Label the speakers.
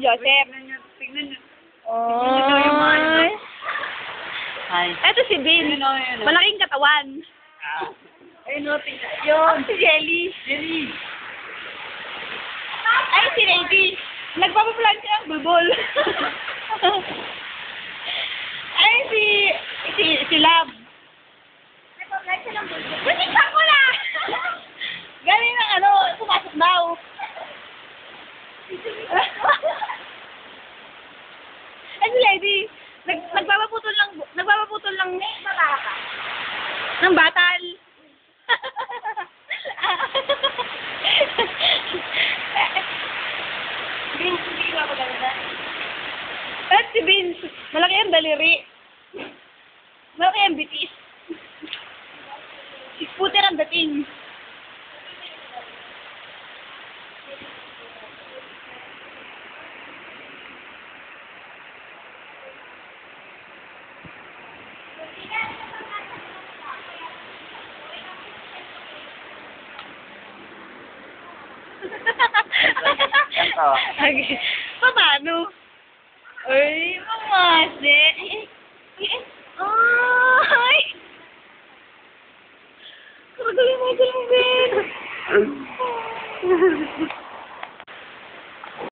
Speaker 1: Joseph.
Speaker 2: Tignan nyo.
Speaker 1: Oh.
Speaker 2: Hi.
Speaker 1: Ito si Bin. Malaking katawan.
Speaker 2: Ayun o, tignan. Yun.
Speaker 1: Si Jelly.
Speaker 2: Jelly.
Speaker 1: Ay, si Lady. Nagpapaplan siya ng bulbol. Ay, si Lab. Nagpapaplan siya ng bulbol. Busikan ko na! Galing ng pumasok daw. Ay, si Lady. Nagpapaputol lang ng batal. Vince, hindi ka maganda. At si Vince, malaki ang daliri. Malaki ang bitis. Si Scooter ang dating. Okay. Paano? Ay, mamase. Ay! Magaling, Ben.